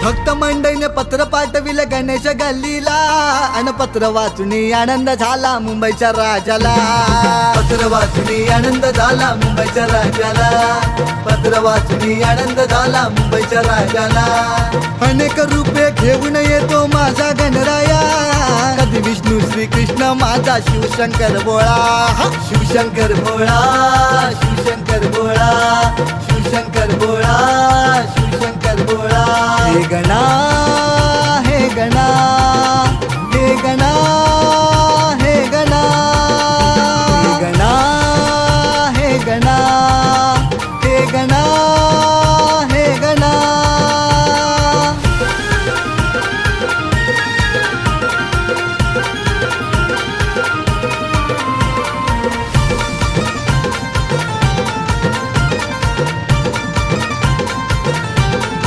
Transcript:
भक्त मंडळीने पत्र पाठविले गणेश गल्लीला अन पत्र वाचूनी आनंद झाला मुंबईच्या राजाला. पत्र वाचूनी आनंद झाला मुंबईच्या राजाला. पत्र वाचूनी आनंद झाला मुंबईच्या राजाला. अनेक रूपे घेऊन येतो माझा गणराया. कधी विष्णू श्री कृष्ण माझा शिवशंकर भोळा. शिवशंकर भोळा शिवशंकर भोळा शिवशंकर भोळा शिवशंकर